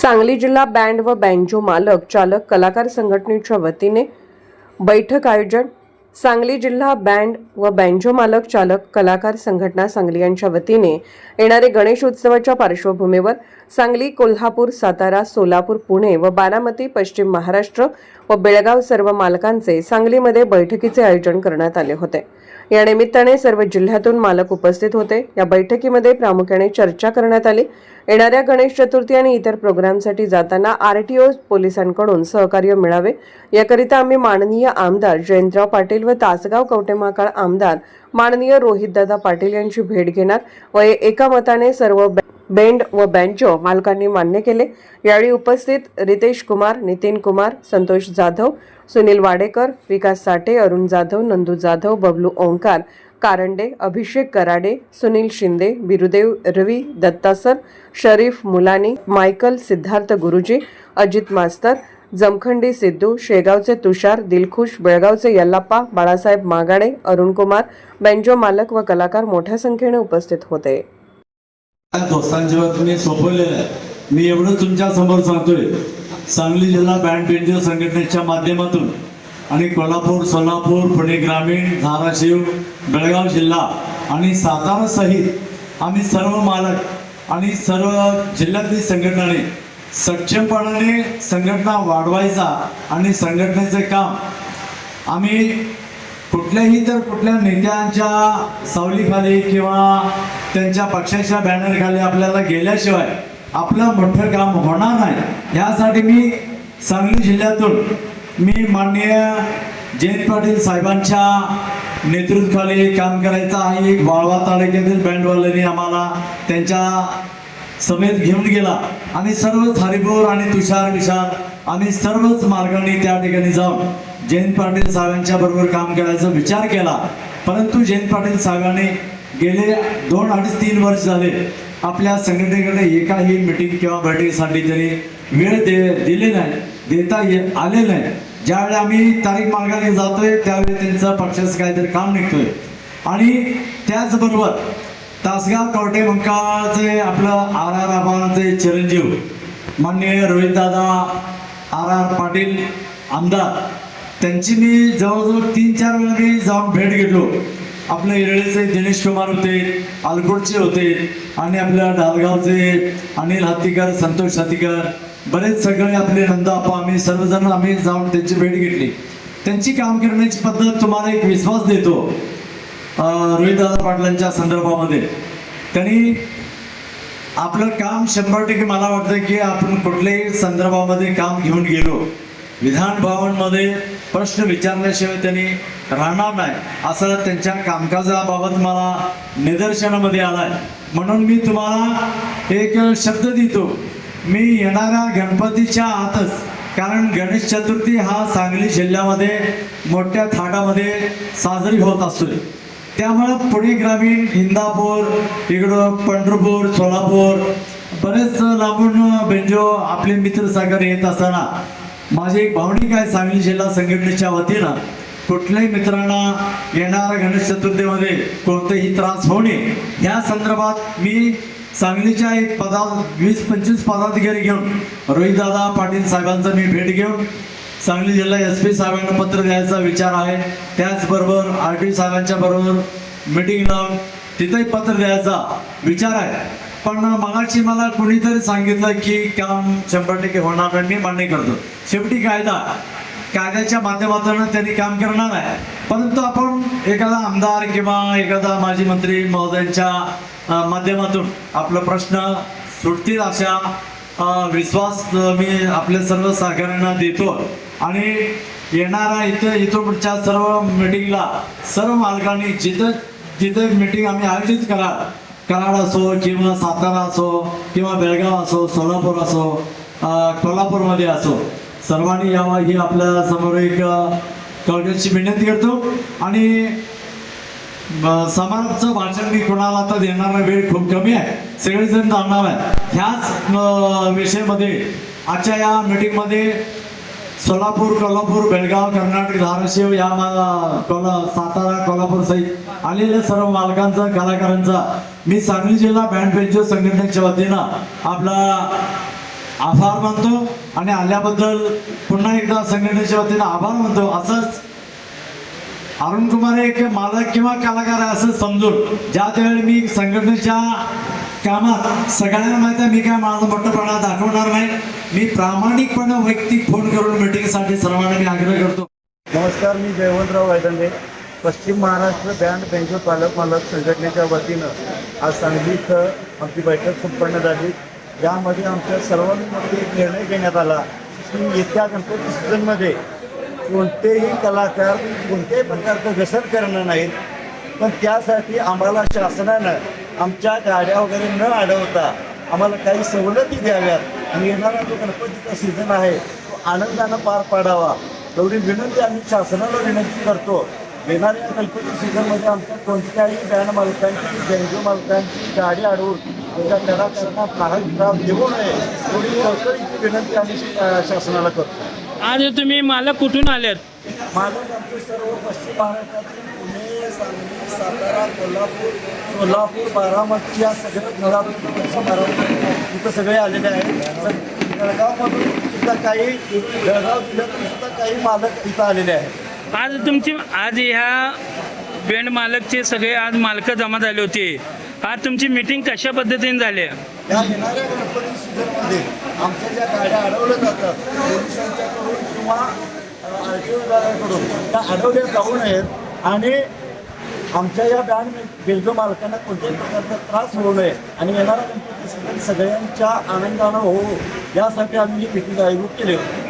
सांगली जिल्हा बँड व बँजो मालक चालक कलाकार संघटनेच्या वतीने बैठक आयोजन। सांगली जिल्हा बँड व बँजो मालक चालक कलाकार संघटना सांगली यांच्या वतीने येणारे गणेश उत्सवाच्या पार्श्वभूमीवर सांगली, कोल्हापूर, सातारा, सोलापूर, पुणे व बारामती, पश्चिम महाराष्ट्र व बेळगाव सर्व मालकांचे सांगलीमध्ये बैठकीचे आयोजन करण्यात आले होते। या निमित्ताने सर्व जिल्ह्यातून मालक उपस्थित होते। या बैठकीमध्ये प्रामुख्याने चर्चा करण्यात आली। येणाऱ्या गणेश चतुर्थी आणि इतर प्रोग्रामसाठी जाताना आरटीओ पोलिसांकडून सहकार्य मिळावे याकरिता आम्ही माननीय आमदार जयंतराव पाटील व तासगाव कवठेमहांकाळ आमदार माननीय रोहितदादा पाटील यांची भेट घेणार व एका मताने सर्व बँड व बँजो मालकांनी मान्य केले। यावेळी उपस्थित रितेश कुमार, नितीन कुमार, संतोष जाधव, सुनील वाडेकर, विकास साठे, अरुण जाधव, नंदू जाधव, बबलू ओंकार कारंडे, अभिषेक कराडे, सुनील शिंदे, बिरुदेव रवी, दत्ता सर, शरीफ मुलानी, मायकल सिद्धार्थ गुरुजी, अजित मास्तर, जमखंडी सिद्धू, शेगावचे तुषार, दिलखुश, बेळगावचे यल्लाप्पा, बाळासाहेब मागाडे, अरुण कुमार, बँजो मालक व कलाकार मोठ्या संख्येने उपस्थित होते। दोस्तांच्या तुम्ही सोपवलेलं आहे। मी एवढं तुमच्या समोर सांगतोय, सांगली जिल्हा बँड बँजो संघटनेच्या माध्यमातून आणि कोल्हापूर, सोलापूर, पुणे ग्रामीण, धाराशिव, बेळगाव जिल्हा आणि सातारा सहित आम्ही सर्व मालक आणि सर्व जिल्ह्यातील संघटनाने सक्षमपणाने संघटना वाढवायचा आणि संघटनेचे काम आम्ही कुठल्या नेत्यांच्या सावलीखाली किंवा त्यांच्या पक्षाच्या बॅनरखाली आपल्याला गेल्याशिवाय आपलं मोठं काम होणार नाही। यासाठी मी सांगली जिल्ह्यातून मी माननीय जयंत पाटील साहेबांच्या नेतृत्वाखाली काम करायचं आहे। एक वाळवा तालुक्यातील बँडवाल्यांनी आम्हाला त्यांच्या समेत घेऊन गेला आणि सर्वच हरिपूर आणि तुषार विशाल आम्ही सर्वच मार्गाने त्या ठिकाणी जाऊन जयंत पाटील साहेबांच्या बरोबर काम करायचा विचार केला। परंतु जयंत पाटील साहेबांनी गेले 2-3 वर्ष झाले आपल्या संघटनेकडे एकाही मीटिंग किंवा बैठकीसाठी तरी वेळ दिले नाही, देता आले नाही। ज्यावेळी आम्ही तारीख मार्गाने जातोय त्यावेळी त्यांचं पक्षाचं काहीतरी काम निघतोय। आणि त्याचबरोबर तासगाव कवठेमहांकाळचे आपलं आर आबांचे चिरंजीव माननीय रोहितदादा आर पाटील आमदार, त्यांची मी जवळजवळ 3-4 वेळा मी जाऊन भेट घेतलो। आपल्या इरळेचे दिनेश कुमार होते, आलकोटचे होते आणि आपल्या डालगावचे अनिल हत्तीकर, संतोष हत्तीकर, बरेच सगळे आपले नंदाप्पा, आम्ही सर्वजण आम्ही जाऊन त्यांची भेट घेतली। त्यांची काम करण्याची पद्धत तुम्हाला एक विश्वास देतो रोहितदादा पाटलांच्या संदर्भामध्ये। त्यांनी आपलं काम 100% मला वाटतं की आपण कुठल्याही संदर्भामध्ये काम घेऊन गेलो विधान भवनमध्ये प्रश्न विचारल्याशिवाय त्यांनी राहणार नाही असं त्यांच्या कामकाजाबाबत मला निदर्शनामध्ये आलाय। म्हणून मी तुम्हाला एक शब्द देतो, मी येणाऱ्या गणपतीच्या आतच, कारण गणेश चतुर्थी हा सांगली जिल्ह्यामध्ये मोठ्या थाटामध्ये साजरी होत असतो। त्यामुळे पुणे ग्रामीण, इंदापूर, इकडं पंढरपूर, सोलापूर बरेच लांबून बेंजो आपले मित्र सागर येत असताना माझी एक भावनिक आहे सांगली जिल्हा संघटनेच्या वतीनं कुठल्याही मित्रांना येणाऱ्या गणेश चतुर्थीमध्ये कोणतेही त्रास होणे या संदर्भात मी सांगलीच्या एक 20-25 पदाधिकारी घेऊन रोहितदादा पाटील साहेबांचा मी भेट घेऊन सांगली जिल्हा SP साहेबांना पत्र द्यायचा विचार आहे। त्याचबरोबर RTO साहेबांच्या बरोबर मीटिंग लावून तिथेही पत्र द्यायचा विचार आहे। पण मगाशी मला कुणीतरी सांगितलं की काम 100% होणार नाही, मी मान्य करतो। शेवटी कायद्याच्या माध्यमातून त्यांनी काम करणार आहे। परंतु आपण एखादा आमदार किंवा एखादा माजी मंत्री महोदयांच्या माध्यमातून आपला प्रश्न सुटतील अशा विश्वास मी आपल्या सर्व सहकाऱ्यांना देतो। आणि येणारा इथं पुढच्या सर्व मीटिंगला सर्व मालकांनी जिथे मीटिंग आम्ही आयोजित कराड असो किंवा सातारा असो किंवा बेळगाव असो, सोलापूर असो, कोल्हापूरमध्ये असो, सर्वांनी यावं ही आपल्या समोर एक कळकळीची विनंती करतो। आणि समारोपचं भाषण मी कोणाला आता देणार वेळ खूप कमी आहे, सगळेजण जाणार आहे। ह्याच विषयामध्ये आजच्या या मीटिंगमध्ये सोलापूर, कोल्हापूर, बेळगाव, कर्नाटक, धाराशिव या सातारा, कोल्हापूर सहित आलेल्या सर्व मालकांचा, कलाकारांचा मी सांगली जिल्हा बँड बँजो संघटनेच्या वतीनं आपला आभार मानतो आणि आल्याबद्दल पुन्हा एकदा संघटनेच्या वतीनं आभार मानतो. असंच अरुण कुमार एक मालक किंवा कलाकार आहे असं समजून ज्या त्यावेळी मी संघटनेच्या कामात सगळ्यांना माहिती आहे मी काय माझं मोठंपणा दाखवणार नाही. मी प्रामाणिकपणे वैयक्तिक फोन करून मिटिंगसाठी सर्वांना मी आग्रह करतो. नमस्कार, मी जयवंतराव वायदंडे, पश्चिम महाराष्ट्र बँड बेंजो पालक मालक संघटनेच्या वतीनं आज सांगली इथं आमची बैठक संपन्न झाली. यामध्ये आमच्या सर्वांमध्ये एक निर्णय घेण्यात आला की येत्या गणपती सीझनमध्ये कोणतेही कलाकार कोणत्याही प्रकारचं व्यसन करणार नाहीत, पण त्यासाठी आम्हाला शासनानं आमच्या गाड्या वगैरे न अडवता आम्हाला काही सवलती द्याव्यात आणि येणारा जो गणपतीचा सीझन आहे तो आनंदानं पार पाडावा एवढी विनंती आम्ही शासनाला विनंती करतो. येणाऱ्या गणपती सीझनमध्ये आमच्या कोणत्याही बँड मालकांची बेंजो मालकांची गाडी अडवून त्याच्या कलाकारांना काही त्रास देऊ नये एवढी कळकळीची विनंती आम्ही शासनाला करतो. आज तुम्ही मालक कुठून आलेत? मालक आमचे सर्व पश्चिम महाराष्ट्रातील पुणे, सांगली, सातारा, कोल्हापूर, सोलापूर, बारामती या सगळ्या जिल्ह्यातून पश्चिम महाराष्ट्र इथं सगळे आलेले आहेत. जळगावमधून सुद्धा काही जळगाव जिल्ह्यातून सुद्धा काही मालक इथं आलेले आहेत. आज ह्या बँड मालकचे सगळे आज मालकं जमा झाले होते. आज तुमची मीटिंग कशा पद्धतीने झाली? या येणाऱ्या गणपती सीझनमध्ये आमच्या ज्या गाड्या अडवल्या जातात पोलिसांच्याकडून किंवा RTO विभागाकडून त्या अडवल्या जाऊ नयेत आणि आमच्या या बँड बेंजो मालकांना कोणत्याही प्रकारचा त्रास होऊ नये आणि येणारा गणपती सीझन सगळ्यांच्या आनंदानं हो यासाठी आम्ही ही मीटिंग आयोजित केली होती.